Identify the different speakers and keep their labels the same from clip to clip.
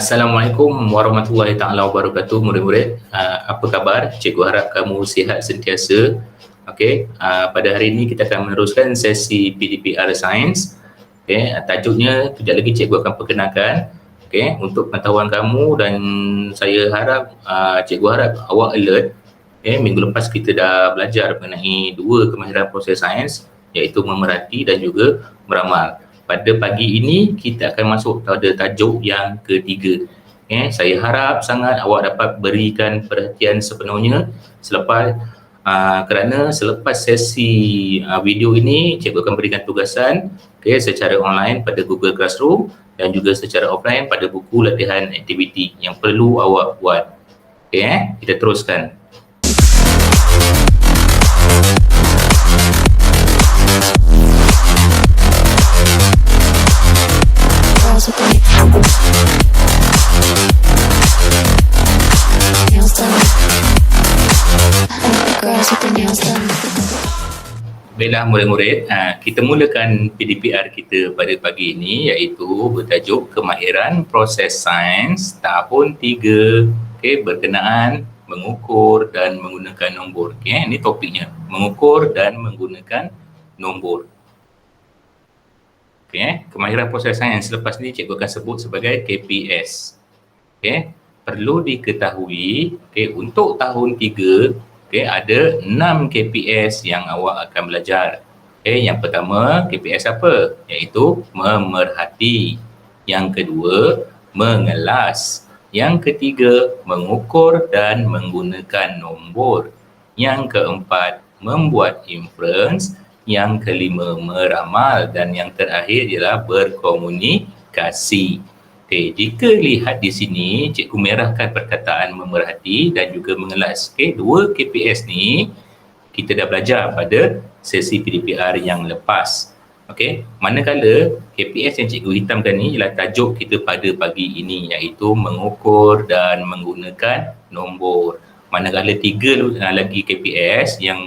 Speaker 1: Assalamualaikum warahmatullahi taala wabarakatuh, murid-murid. Apa khabar? Cikgu harap kamu sihat sentiasa. Okey, pada hari ini kita akan meneruskan sesi PDPR Science. Okey, tajuknya kejap lagi cikgu akan perkenalkan. Okey, untuk pengetahuan kamu dan saya harap cikgu harap awak alert. Okey, minggu lepas kita dah belajar mengenai dua kemahiran proses sains, iaitu memerhati dan juga meramal. Pada pagi ini kita akan masuk pada tajuk yang ketiga. Saya harap sangat awak dapat berikan perhatian sepenuhnya kerana selepas sesi video ini cikgu akan berikan tugasan secara online pada Google Classroom dan juga secara offline pada buku latihan aktiviti yang perlu awak buat. Kita teruskan. Baiklah murid-murid, kita mulakan PDPR kita pada pagi ini iaitu bertajuk Kemahiran Proses Sains tahun 3, berkenaan mengukur dan menggunakan nombor. Ini topiknya, mengukur dan menggunakan nombor. Kemahiran proses sains selepas ni cikgu akan sebut sebagai KPS. Perlu diketahui untuk tahun 3 ada 6 KPS yang awak akan belajar. Yang pertama, KPS apa? Iaitu memerhati. Yang kedua, mengelas. Yang ketiga, mengukur dan menggunakan nombor. Yang keempat, membuat inference. Yang kelima, meramal. Dan yang terakhir ialah berkomunikasi. Jika lihat di sini, cikgu merahkan perkataan memerhati dan juga mengelas. Dua KPS ni kita dah belajar pada sesi PDPR yang lepas. Manakala KPS yang cikgu hitamkan ni ialah tajuk kita pada pagi ini, iaitu mengukur dan menggunakan nombor. Manakala 3 lagi KPS yang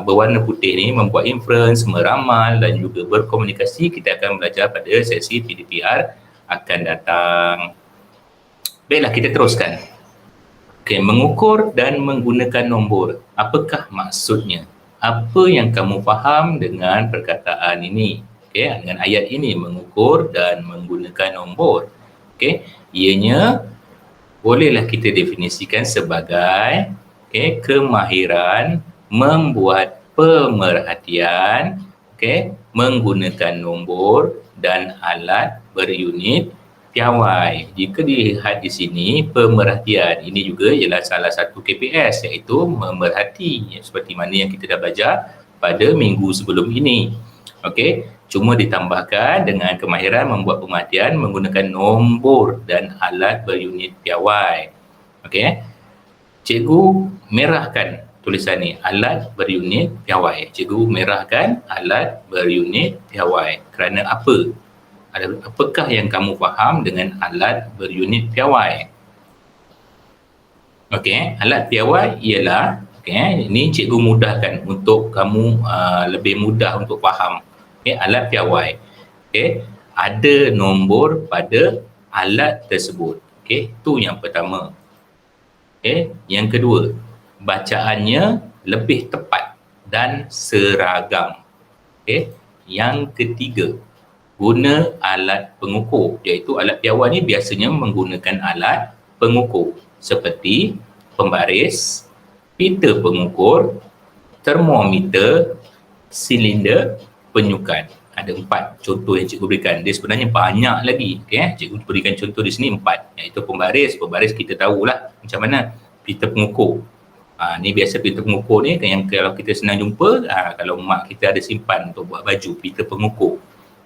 Speaker 1: berwarna putih ni, membuat inference, meramal dan juga berkomunikasi, kita akan belajar pada sesi PDPR akan datang. Baiklah, kita teruskan. Mengukur dan menggunakan nombor. Apakah maksudnya? Apa yang kamu faham dengan perkataan ini? Dengan ayat ini, mengukur dan menggunakan nombor. Ianya bolehlah kita definisikan sebagai kemahiran membuat pemerhatian, menggunakan nombor dan alat berunit piawai. Jika dilihat di sini, pemerhatian ini juga ialah salah satu KPS, iaitu memerhati, seperti mana yang kita dah belajar pada minggu sebelum ini. Cuma ditambahkan dengan kemahiran membuat pemerhatian menggunakan nombor dan alat berunit piawai. Cikgu merahkan tulisan ni, alat berunit piawai. Cikgu merahkan alat berunit piawai. Kerana apa? Apakah yang kamu faham dengan alat berunit piawai? Alat piawai ialah, ini cikgu mudahkan untuk kamu lebih mudah untuk faham. Alat piawai. Ada nombor pada alat tersebut. Itu yang pertama. Yang kedua, bacaannya lebih tepat dan seragam. Yang ketiga, guna alat pengukur, iaitu alat piawai ni biasanya menggunakan alat pengukur seperti pembaris, pita pengukur, termometer, silinder, penyukat. Ada 4 contoh yang cikgu berikan. Dia sebenarnya banyak lagi. Cikgu berikan contoh di sini 4, iaitu pembaris. Pembaris kita tahulah macam mana. Pita pengukur. Ni biasa pita pengukur ni yang kalau kita senang jumpa, kalau mak kita ada simpan untuk buat baju, pita pengukur.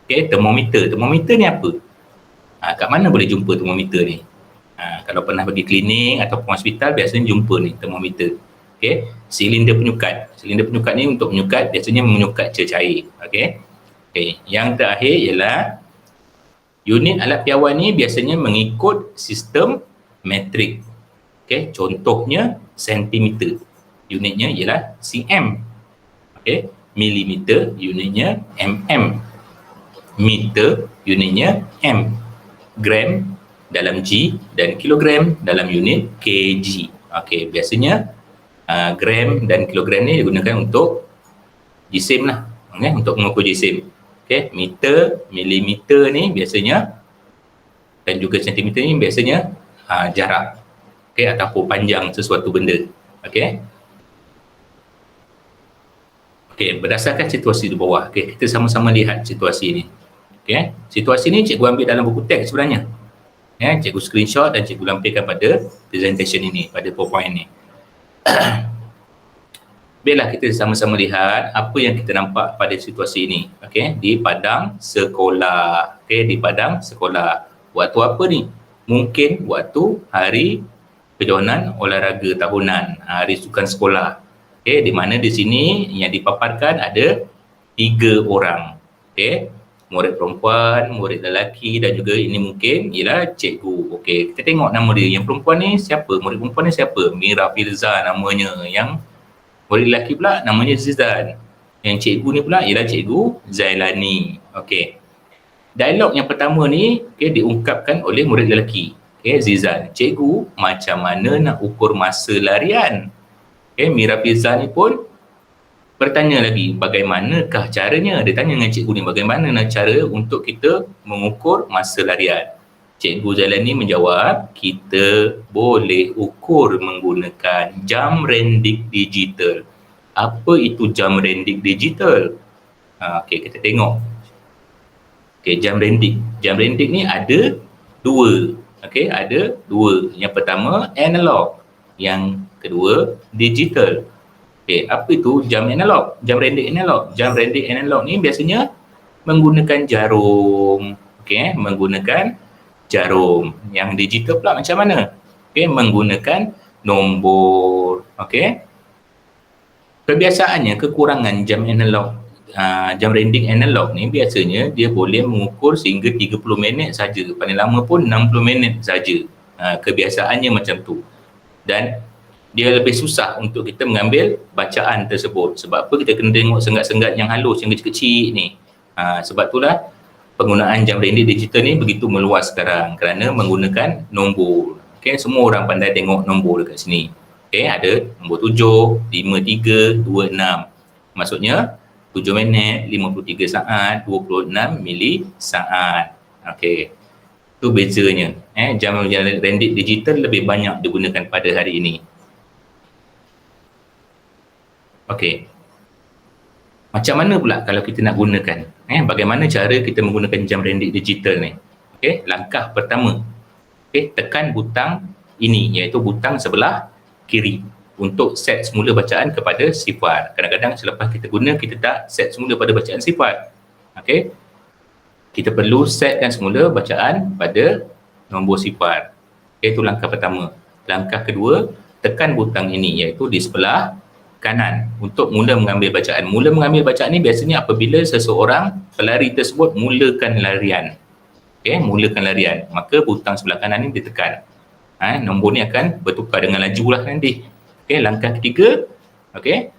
Speaker 1: Termometer. Termometer ni apa? Kat mana boleh jumpa termometer ni? Kalau pernah pergi klinik ataupun hospital, biasanya jumpa ni termometer. Silinder penyukat. Silinder penyukat ni untuk menyukat, biasanya menyukat cecair. Yang terakhir ialah unit alat piawai ni biasanya mengikut sistem metrik. Contohnya sentimeter, unitnya ialah cm. Milimeter, unitnya mm. Meter, unitnya m. Gram, dalam G dan kilogram dalam unit kg. Okey, biasanya gram dan kilogram ni digunakan untuk jisim lah, untuk mengukur jisim. Okey, meter, milimeter ni biasanya dan juga sentimeter ni biasanya jarak, okey, ataupun panjang sesuatu benda. Okey. Okey, berdasarkan situasi di bawah, okey, kita sama-sama lihat situasi ni. Okey, situasi ni cikgu ambil dalam buku teks sebenarnya. Cikgu screenshot dan cikgu lampirkan pada presentation ini, pada PowerPoint ni. Biarlah kita sama-sama lihat apa yang kita nampak pada situasi ini. Okey, di padang sekolah. Okey, di padang sekolah. Waktu apa ni? Mungkin waktu hari kejohanan olahraga tahunan, hari sukan sekolah. Okey, di mana di sini yang dipaparkan ada 3 orang. Okey, murid perempuan, murid lelaki dan juga ini mungkin ialah cikgu. Okey, kita tengok nama dia. Yang perempuan ni siapa? Murid perempuan ni siapa? Mira Firza namanya. Yang murid lelaki pula namanya Zizan. Yang cikgu ni pula ialah cikgu Zailani. Okey. Dialog yang pertama ni diungkapkan oleh murid lelaki. Okey, Zizan. Cikgu, macam mana nak ukur masa larian? Okey, Mira Firza ni pun bertanya lagi, bagaimanakah caranya? Dia tanya dengan cikgu ni, bagaimana cara untuk kita mengukur masa larian? Cikgu Zailani menjawab, kita boleh ukur menggunakan jam rendik digital. Apa itu jam rendik digital? Okey, kita tengok. Okey, jam rendik. Jam rendik ni ada 2. Okey, ada 2. Yang pertama analog, yang kedua digital. Okey, apa itu jam analog? Jam rendik analog. Jam rendik analog ni biasanya menggunakan jarum. Okey, menggunakan jarum. Yang digital pula macam mana? Okey, menggunakan nombor. Okey. Kebiasaannya kekurangan jam analog, jam rendik analog ni biasanya dia boleh mengukur sehingga 30 minit saja. Paling lama pun 60 minit saja. Kebiasaannya macam tu. Dan dia lebih susah untuk kita mengambil bacaan tersebut. Sebab apa? Kita kena tengok sengat-sengat yang halus, yang kecil-kecil ni. Sebab itulah penggunaan jam rendik digital ni begitu meluas sekarang kerana menggunakan nombor. Okay, semua orang pandai tengok nombor dekat sini. Okay, ada nombor 7, 5, 3, 2, 6. Maksudnya 7 minit, 53 saat, 26 mili saat. Okay, itu bezanya. Jam rendik digital lebih banyak digunakan pada hari ini. Okey. Macam mana pula kalau kita nak gunakan? Bagaimana cara kita menggunakan jam rendik digital ni? Okey, langkah pertama. Okey, tekan butang ini iaitu butang sebelah kiri untuk set semula bacaan kepada sifar. Kadang-kadang selepas kita guna kita tak set semula pada bacaan sifar. Okey. Kita perlu setkan semula bacaan pada nombor sifar. Okey, itu langkah pertama. Langkah kedua, tekan butang ini iaitu di sebelah kanan untuk mula mengambil bacaan. Mula mengambil bacaan ni biasanya apabila seseorang pelari tersebut mulakan larian. Okey, mulakan larian. Maka butang sebelah kanan ni ditekan. Nombor ni akan bertukar dengan laju lah nanti. Okey, langkah ketiga, okey,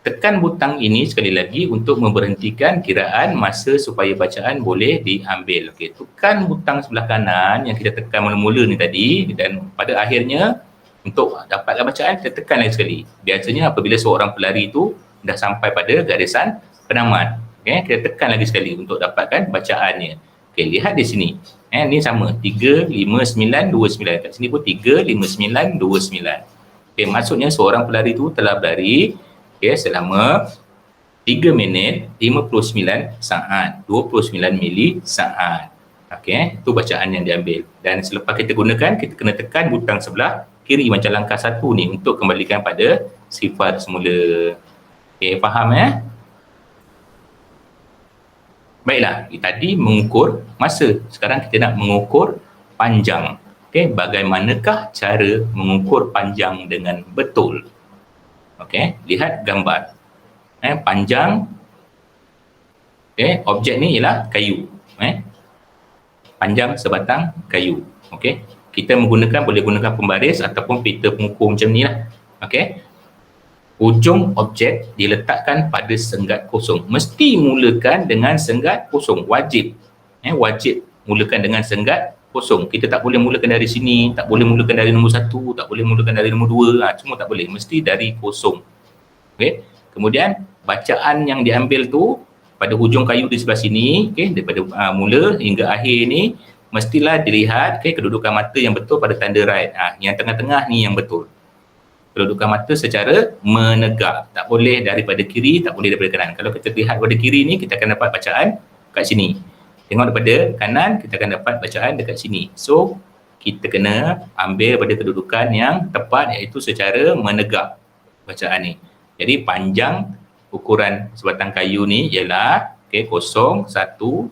Speaker 1: tekan butang ini sekali lagi untuk memberhentikan kiraan masa supaya bacaan boleh diambil. Okey, tekan butang sebelah kanan yang kita tekan mula-mula ni tadi dan pada akhirnya untuk dapatkan bacaan, kita tekan lagi sekali. Biasanya apabila seorang pelari itu dah sampai pada garisan penamat. Okay, kita tekan lagi sekali untuk dapatkan bacaannya. Okay, lihat di sini. Ni sama. 3, 5, 9, 2, 9. Kat sini pun 3, 5, 9, 2, 9. Okay, maksudnya seorang pelari itu telah berlari selama 3 minit 59 saat. 29 mili saat. Okay, itu bacaan yang diambil. Dan selepas kita gunakan, kita kena tekan butang sebelah kiri macam langkah 1 ni untuk kembalikan pada sifar semula. Okay, faham ya? Baiklah, tadi mengukur masa. Sekarang kita nak mengukur panjang. Okay, bagaimanakah cara mengukur panjang dengan betul? Okay, lihat gambar. Panjang, okay, objek ni ialah kayu. Panjang sebatang kayu. Okay, kita boleh gunakan pembaris ataupun pita pengukur macam ni lah. Okay. Ujung objek diletakkan pada senggat kosong. Mesti mulakan dengan senggat kosong. Wajib. Wajib mulakan dengan senggat kosong. Kita tak boleh mulakan dari sini, tak boleh mulakan dari nombor 1, tak boleh mulakan dari nombor 2, semua tak boleh, mesti dari kosong. Okey. Kemudian bacaan yang diambil tu pada hujung kayu di sebelah sini, okey, daripada mula hingga akhir ni mestilah dilihat, okey, kedudukan mata yang betul pada tanda right. Yang tengah-tengah ni yang betul. Kedudukan mata secara menegak. Tak boleh daripada kiri, tak boleh daripada kanan. Kalau kita lihat pada kiri ni, kita akan dapat bacaan kat sini. Tengok daripada kanan, kita akan dapat bacaan dekat sini. So, kita kena ambil pada kedudukan yang tepat, iaitu secara menegak bacaan ni. Jadi, panjang ukuran sebatang kayu ni ialah 0, 1,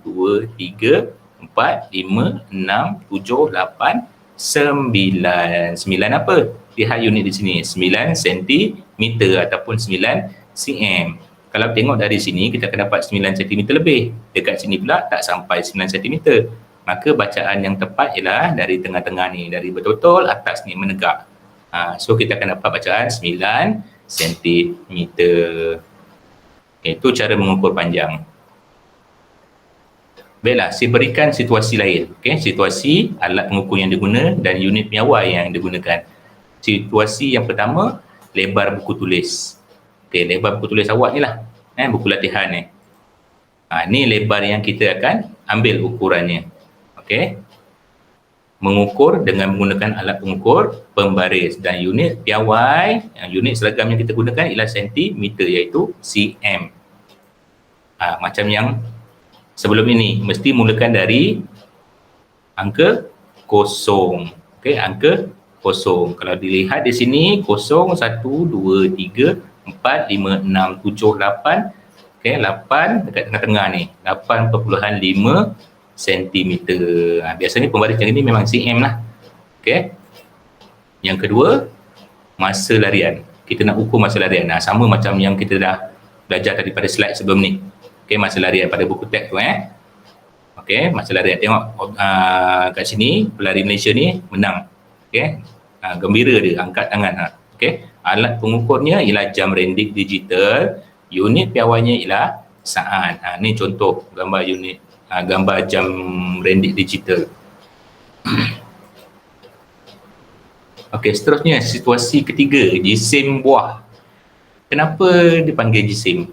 Speaker 1: 2, 3, 4, 5, 6, 7, 8, 9. 9 apa? Lihat unit di sini. 9 cm ataupun 9 cm. Kalau tengok dari sini, kita akan dapat 9 cm lebih. Dekat sini pula tak sampai 9 cm. Maka bacaan yang tepat ialah dari tengah-tengah ni. Dari betul-betul atas ni menegak. So kita akan dapat bacaan 9 cm. Itu cara mengukur panjang. Baiklah, saya berikan situasi lain. Situasi alat pengukur yang diguna dan unit piawai yang digunakan. Situasi yang pertama, lebar buku tulis. Lebar buku tulis awak ni lah. Buku latihan ni. Ni lebar yang kita akan ambil ukurannya. Mengukur dengan menggunakan alat pengukur pembaris. Dan unit piawai, unit seragam yang kita gunakan ialah sentimeter, iaitu cm. Macam yang sebelum ini, mesti mulakan dari angka kosong. Angka kosong. Kalau dilihat di sini, 0, 1, 2, 3, 4, 5, 6, 7, 8. 8 dekat tengah-tengah ni. 8.5 cm. Biasanya pembaris macam ni memang cm lah. Yang kedua, masa larian. Kita nak ukur masa larian. Sama macam yang kita dah belajar daripada slide sebelum ni. Masa larian pada buku teks tu. Masa larian. Tengok kat sini, pelari Malaysia ni menang. Gembira dia, angkat tangan. Alat pengukurnya ialah jam rendik digital, unit piawainya ialah saat. Ni contoh gambar unit, gambar jam rendik digital. Seterusnya situasi ketiga, jisim buah. Kenapa dipanggil jisim?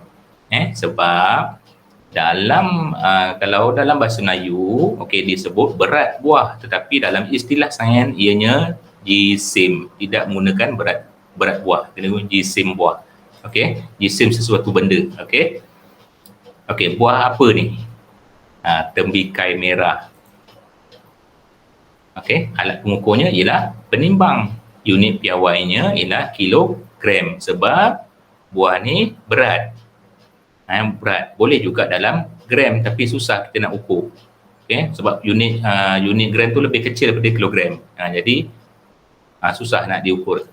Speaker 1: Sebab dalam kalau dalam bahasa Melayu, disebut berat buah, tetapi dalam istilah sains ianya jisim, tidak menggunakan berat buah, kena jisim buah. Jisim sesuatu benda. Buah apa ni? Tembikai merah. Alat pengukurnya ialah penimbang, unit piawainya ialah kilogram, sebab buah ni berat. Berat. Boleh juga dalam gram, tapi susah kita nak ukur. Sebab unit gram tu lebih kecil daripada kilogram. Jadi susah nak diukur.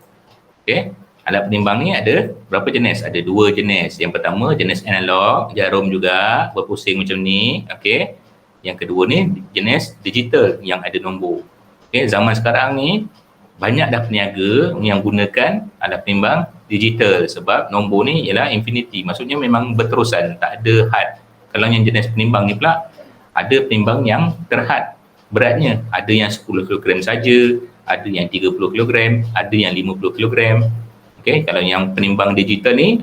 Speaker 1: Alat penimbang ni ada berapa jenis? Ada 2 jenis. Yang pertama jenis analog, jarum juga berpusing macam ni. Yang kedua ni jenis digital yang ada nombor. Zaman sekarang ni banyak dah peniaga yang gunakan alat penimbang digital, sebab nombor ni ialah infinity, maksudnya memang berterusan, tak ada had. Kalau yang jenis penimbang ni pula ada penimbang yang terhad beratnya, ada yang 10 kg saja, ada yang 30 kg, ada yang 50 kg. Kalau yang penimbang digital ni,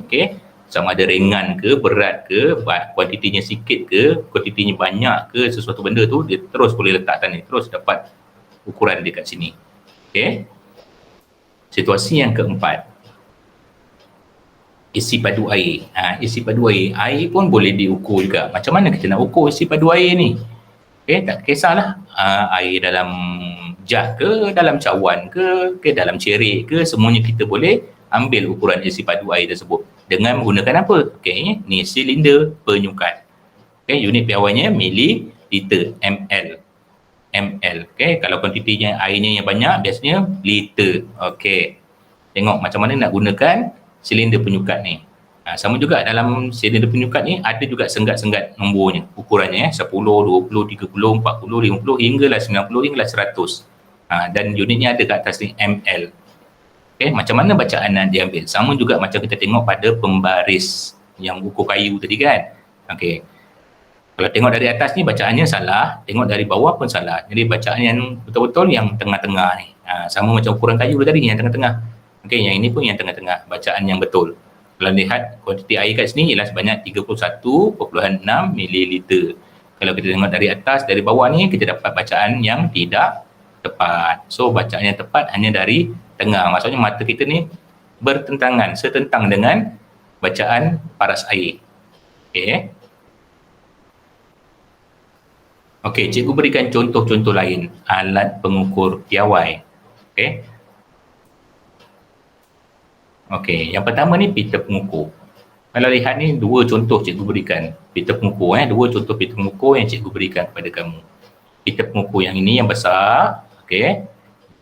Speaker 1: sama ada ringan ke, berat ke, kuantitinya sikit ke, kuantitinya banyak ke, sesuatu benda tu dia terus boleh letak ni, terus dapat ukuran dekat sini. Situasi yang keempat, isi padu air. Isi padu air. Air pun boleh diukur juga. Macam mana kita nak ukur isi padu air ni? Tak kisahlah air dalam jug ke, dalam cawan ke, dalam cerik ke, semuanya kita boleh ambil ukuran isi padu air tersebut. Dengan menggunakan apa? Ni silinder penyukat. Unit piawainya mililiter, ml. Kalau kuantitinya airnya yang banyak, biasanya liter. Tengok macam mana nak gunakan silinder penyukat ni. Sama juga dalam silinder penyukat ni ada juga senggat-senggat nombornya, ukurannya 10, 20, 30, 40, 50 hinggalah 90 hinggalah 100. Dan unitnya ada kat atas ni, ml. Macam mana bacaan yang diambil? Sama juga macam kita tengok pada pembaris yang ukur kayu tadi kan. Kalau tengok dari atas ni bacaannya salah, tengok dari bawah pun salah. Jadi bacaan yang betul-betul yang tengah-tengah ni. Sama macam ukuran kayu tadi yang tengah-tengah. Okey, yang ini pun yang tengah-tengah, bacaan yang betul. Kalau lihat kuantiti air kat sini ialah sebanyak 31.6 mililiter. Kalau kita tengok dari atas, dari bawah ni kita dapat bacaan yang tidak tepat. So bacaan yang tepat hanya dari tengah. Maksudnya mata kita ni bertentangan, setentang dengan bacaan paras air. Okey. Okey, cikgu berikan contoh-contoh lain alat pengukur piawai. Okey. Okey, yang pertama ni pita pengukur. Kalau lihat ni dua contoh cikgu berikan. Pita pengukur dua contoh pita pengukur yang cikgu berikan kepada kamu. Pita pengukur yang ini yang besar, okey.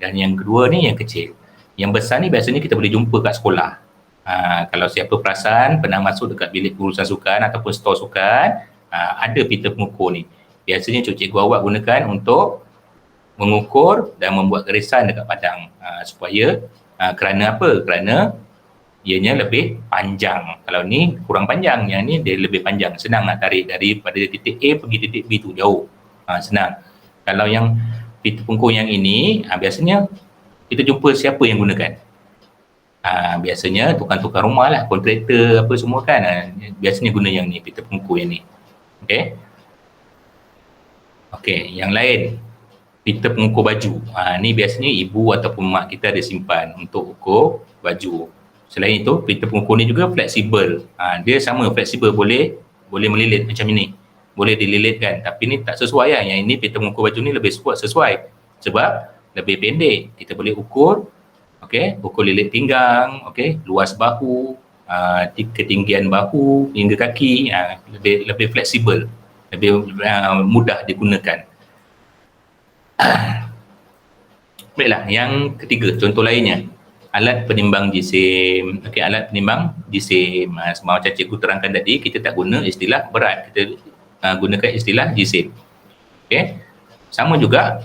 Speaker 1: Dan yang kedua ni yang kecil. Yang besar ni biasanya kita boleh jumpa kat sekolah. Kalau siapa perasan pernah masuk dekat bilik urusan sukan ataupun stor sukan, ada pita pengukur ni. Biasanya cikgu awak gunakan untuk mengukur dan membuat garisan dekat padang supaya kerana apa? Kerana ianya lebih panjang. Kalau ni kurang panjang, yang ni dia lebih panjang. Senang nak tarik daripada titik A pergi titik B tu jauh. Senang. Kalau yang pita pengukur yang ini, biasanya kita jumpa siapa yang gunakan? Biasanya tukang-tukang rumah lah, kontraktor apa semua kan. Biasanya guna yang ni, pita pengukur yang ni. Okey. Okey, yang lain pita pengukur baju. Ni biasanya ibu ataupun mak kita ada simpan untuk ukur baju. Selain itu, pita pengukur ni juga fleksibel. Dia sama fleksibel, boleh melilit macam ini. Boleh dililitkan, tapi ni tak sesuai lah. Yang ini pita pengukur baju ni lebih sesuai sebab lebih pendek. Kita boleh ukur, okey, ukur lilit pinggang, okey, luas bahu, ketinggian bahu hingga kaki, lebih fleksibel, lebih mudah digunakan. Baiklah, yang ketiga, contoh lainnya, alat penimbang jisim. Okey, alat penimbang jisim. Macam cikgu terangkan tadi, kita tak guna istilah berat, kita gunakan istilah jisim. Okey, sama juga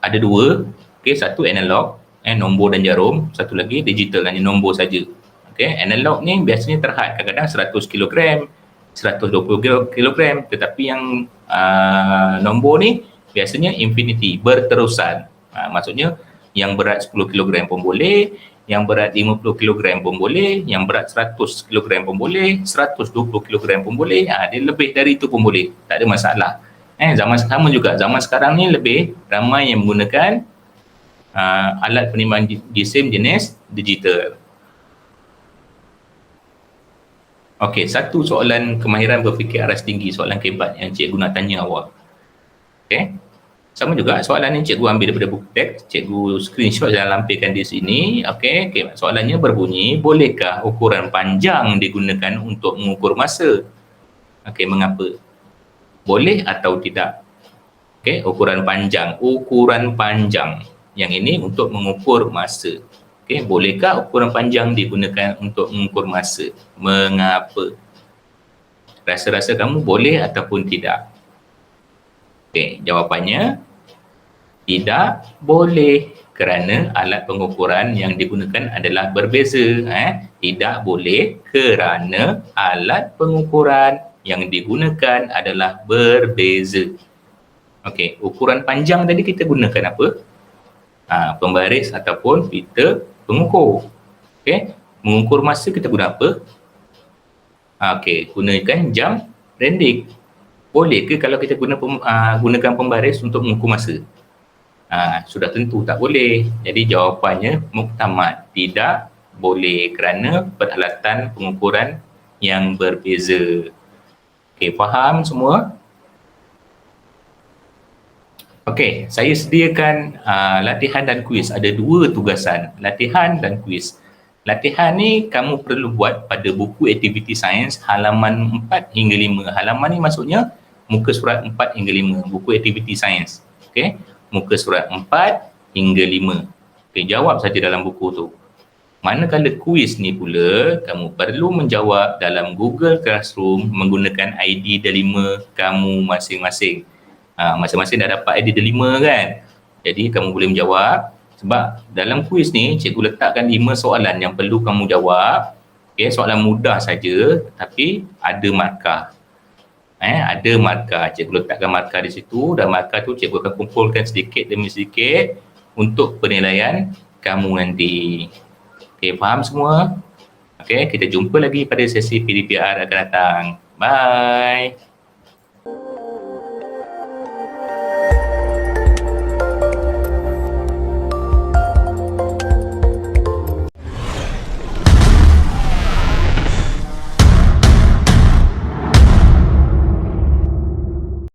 Speaker 1: ada dua. Okey, satu analog, nombor dan jarum, satu lagi digital, hanya nombor saja. Okey, analog ni biasanya terhad, kadang-kadang 100 kg, 120 kg, tetapi yang nombor ni biasanya infinity, berterusan. Maksudnya yang berat 10 kg pun boleh, yang berat 50 kg pun boleh, yang berat 100 kg pun boleh, 120 kg pun boleh, dia lebih dari itu pun boleh, tak ada masalah. Zaman sama juga, zaman sekarang ni lebih ramai yang menggunakan alat penimbang jisim jenis digital. Okey, satu soalan kemahiran berfikir aras tinggi, soalan kebat yang cikgu nak tanya awak. Okey, sama juga soalan yang cikgu ambil daripada buku teks, cikgu screenshot dan lampirkan di sini. Okey, soalannya berbunyi, bolehkah ukuran panjang digunakan untuk mengukur masa? Okey, mengapa? Boleh atau tidak? Okey, ukuran panjang. Yang ini untuk mengukur masa. Okey, bolehkah ukuran panjang digunakan untuk mengukur masa? Mengapa? Rasa-rasa kamu boleh ataupun tidak? Okey, jawapannya tidak boleh kerana alat pengukuran yang digunakan adalah berbeza. Tidak boleh kerana alat pengukuran yang digunakan adalah berbeza. Okey, ukuran panjang tadi kita gunakan apa? Pembaris ataupun pita pengukur. Okey, mengukur masa kita guna apa? Okey, gunakan jam rendik. Boleh ke kalau kita gunakan pembaris untuk mengukur masa? Sudah tentu tak boleh. Jadi jawapannya muktamad, tidak boleh kerana peralatan pengukuran yang berbeza. Okey, faham semua? Okey, saya sediakan latihan dan kuis. Ada dua tugasan, latihan dan kuis. Latihan ni kamu perlu buat pada buku aktiviti sains halaman 4 hingga 5. Halaman ni maksudnya muka surat 4 hingga 5, buku aktiviti sains. Okey, muka surat 4 hingga 5. Okey, jawab saja dalam buku tu. Manakala kuis ni pula, kamu perlu menjawab dalam Google Classroom menggunakan ID delima kamu masing-masing. Masing-masing dah dapat ID delima kan? Jadi kamu boleh menjawab. Sebab dalam kuis ni, cikgu letakkan 5 soalan yang perlu kamu jawab. Okay, soalan mudah saja tapi ada markah. ada markah. Cikgu letakkan markah di situ dan markah tu cikgu akan kumpulkan sedikit demi sedikit untuk penilaian kamu nanti. Okey, faham semua? Okey, kita jumpa lagi pada sesi PDPR akan datang. Bye.